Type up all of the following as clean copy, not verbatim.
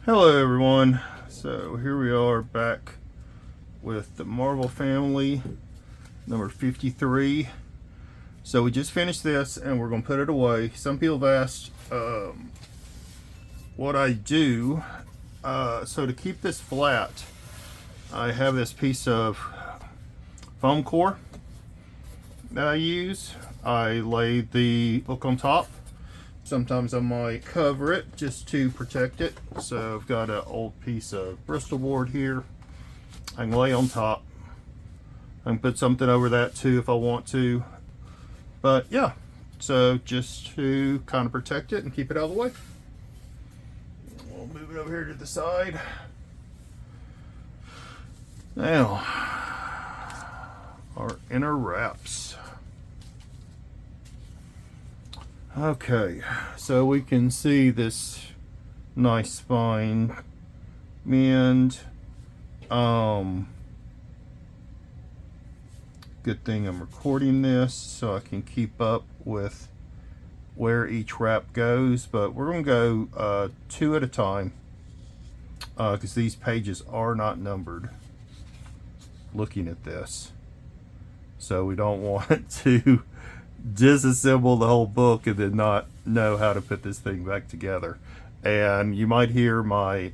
Hello everyone. So here we are back with the Marvel Family number 53. So we just finished this and we're going to put it away. Some people have asked what I do. So to keep this flat, I have this piece of foam core that I use. I lay the book on top. Sometimes I might cover it just to protect it. So I've got an old piece of Bristol board here. I can lay on top. I can put something over that too if I want to. But yeah, so just to kind of protect it and keep it out of the way. We'll move it over here to the side. Now, our inner wraps. Okay, so we can see this nice spine, and good thing I'm recording this so I can keep up with where each wrap goes, but we're going to go two at a time because these pages are not numbered looking at this, so we don't want to disassemble the whole book and then not know how to put this thing back together. And you might hear my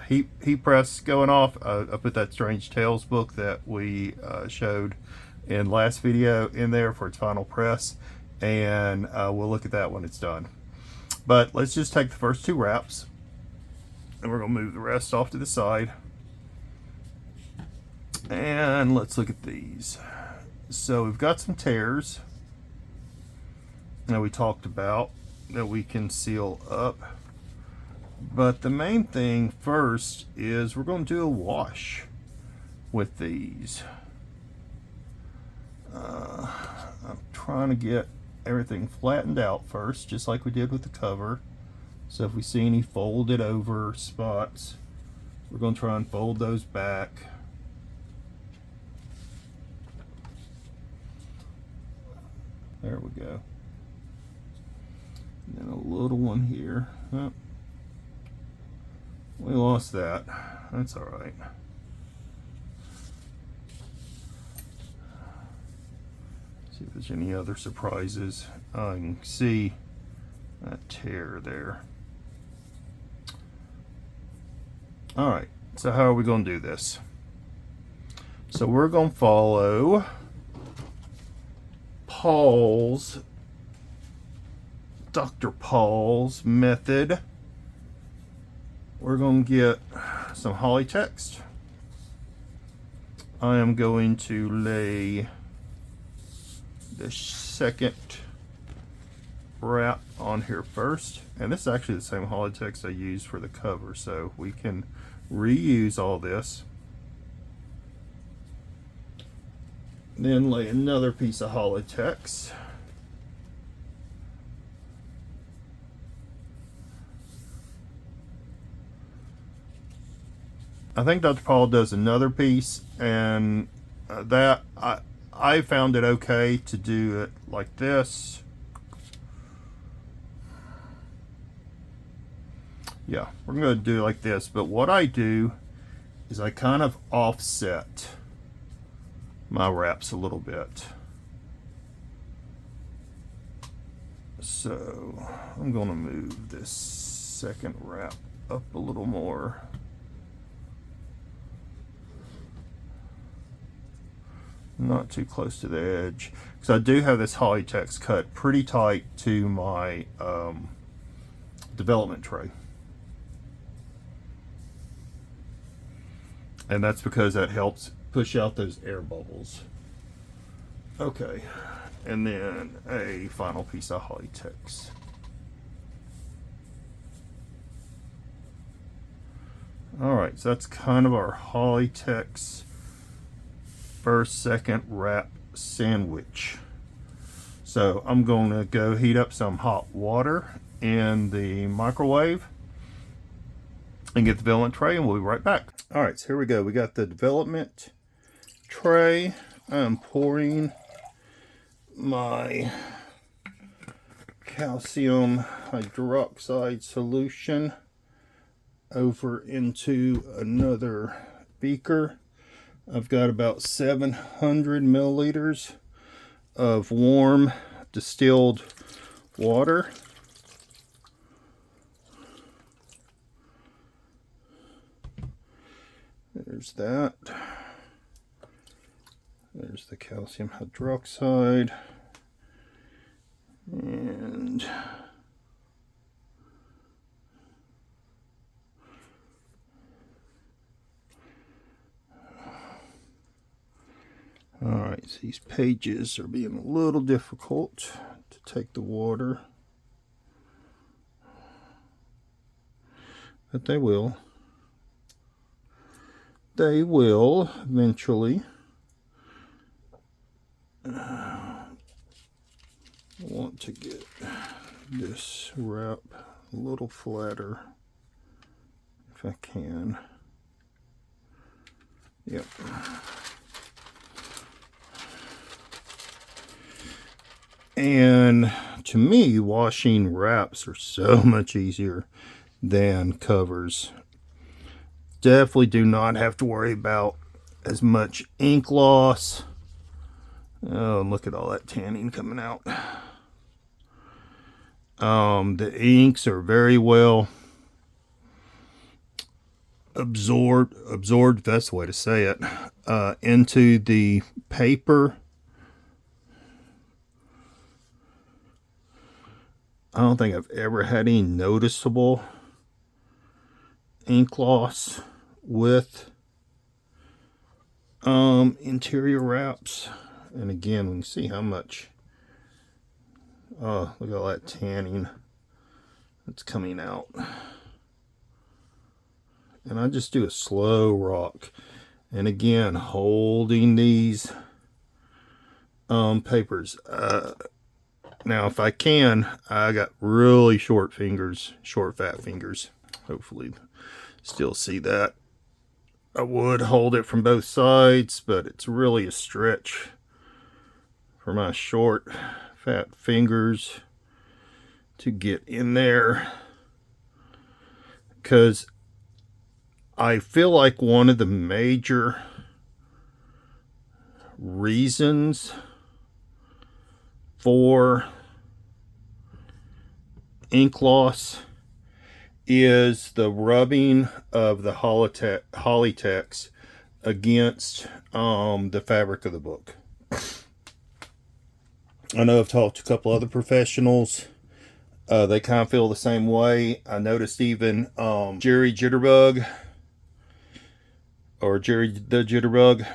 heat press going off. I put that Strange Tales book that we showed in last video in there for its final press, and we'll look at that when it's done. But let's just take the first two wraps and we're going to move the rest off to the side, and let's look at these. So we've got some tears that we talked about that we can seal up, but the main thing first is we're going to do a wash with these. I'm trying to get everything flattened out first, just like we did with the cover. So if we see any folded over spots, we're going to try and fold those back. There we go. And a little one here. Oh, we lost that. That's all right. See if there's any other surprises. I can see that tear there. All right, so how are we going to do this? So we're going to follow Dr. Paul's method. We're going to get some holly text. I am going to lay the second wrap on here first, and this is actually the same holly text I used for the cover, so we can reuse all this. Then lay another piece of holly text. I think Dr. Paul does another piece, and that I found it okay to do it like this. Yeah, we're going to do it like this, but what I do is I kind of offset my wraps a little bit. So I'm going to move this second wrap up a little more. Not too close to the edge, because I do have this holly text cut pretty tight to my development tray, and that's because that helps push out those air bubbles. Okay, and then a final piece of holly text. All right, so that's kind of our holly text first second wrap sandwich. So I'm going to go heat up some hot water in the microwave and get the development tray, and we'll be right back. All right, so here we go. We got the development tray. I'm pouring my calcium hydroxide solution over into another beaker. I've got about 700 milliliters of warm distilled water. There's that. There's the calcium hydroxide. And alright, so these pages are being a little difficult to take the water, but they will. They will eventually. I want to get this wrap a little flatter if I can. Yep. And to me, washing wraps are so much easier than covers. Definitely do not have to worry about as much ink loss. Oh, look at all that tanning coming out. The inks are very well absorbed, that's the way to say it, into the paper. I don't think I've ever had any noticeable ink loss with interior wraps. And again, we can see how much, oh, look at all that tanning that's coming out. And I just do a slow rock. And again, holding these papers. Now, if I can, I got really short fingers, short fat fingers. Hopefully still see that. I would hold it from both sides, but it's really a stretch for my short fat fingers to get in there, because I feel like one of the major reasons for ink loss is the rubbing of the Polytex against the fabric of the book. I know I've talked to a couple other professionals. They kind of feel the same way. I noticed even Jerry Jitterbug, or Jerry the Jitterbug,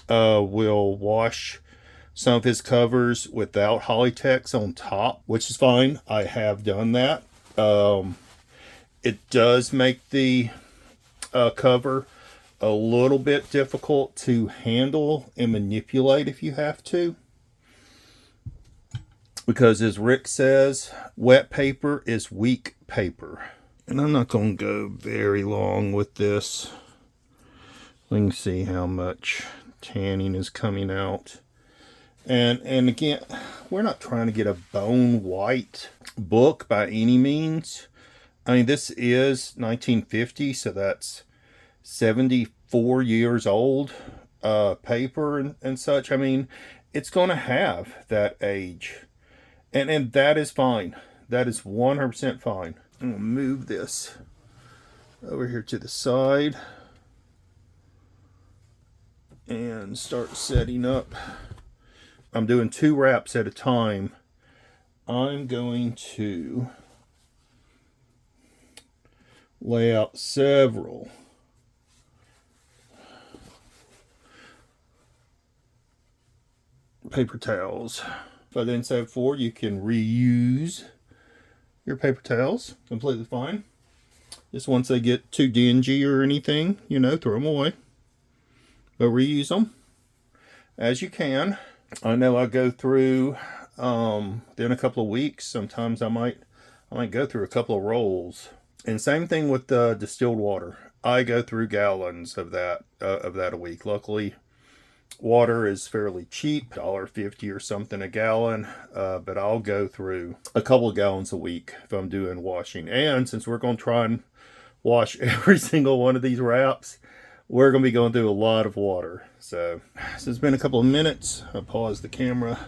will wash some of his covers without Polytex on top, which is fine. I have done that. It does make the cover a little bit difficult to handle and manipulate if you have to. Because as Rick says, wet paper is weak paper. And I'm not going to go very long with this. We can see how much tanning is coming out. And again, we're not trying to get a bone white book by any means. I mean, this is 1950, so that's 74 years old paper and such. I mean, it's going to have that age. And that is fine. That is 100% fine. I'm going to move this over here to the side and start setting up. I'm doing 2 wraps at a time. I'm going to lay out several paper towels. If I didn't say before, you can reuse your paper towels. Completely fine. Just once they get too dingy or anything, you know, throw them away. But reuse them as you can. I know I go through, in a couple of weeks, sometimes I might go through a couple of rolls. And same thing with distilled water. I go through gallons of that a week. Luckily, water is fairly cheap, $1.50 or something a gallon, but I'll go through a couple of gallons a week if I'm doing washing. And since we're going to try and wash every single one of these wraps, we're going to be going through a lot of water. So it's been a couple of minutes. I paused the camera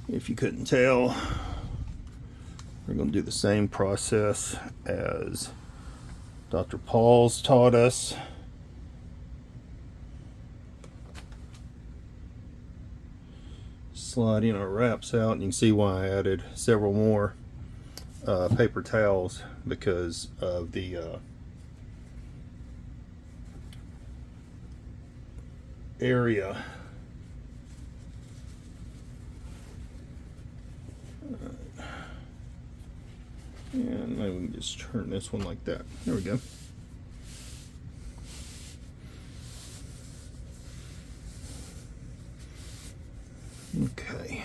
if you couldn't tell. We're going to do the same process as Dr. Paul's taught us. Sliding our wraps out, and you can see why I added several more paper towels because of the area. And maybe we can just turn this one like that. There we go. Okay.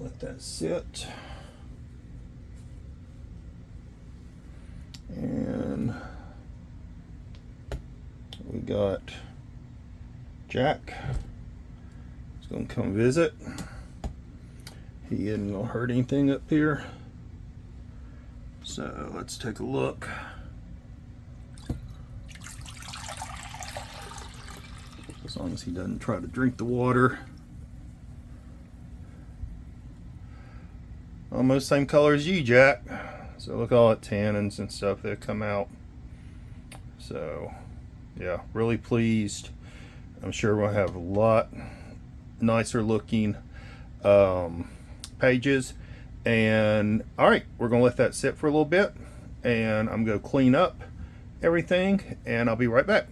Let that sit. And we got Jack. He's gonna come visit. He isn't gonna hurt anything up here. So let's take a look. As long as he doesn't try to drink the water. Almost same color as you, Jack. So look at all that tannins and stuff that come out. So yeah, really pleased. I'm sure we'll have a lot nicer looking pages. And all right, we're gonna let that sit for a little bit, and I'm gonna clean up everything, and I'll be right back.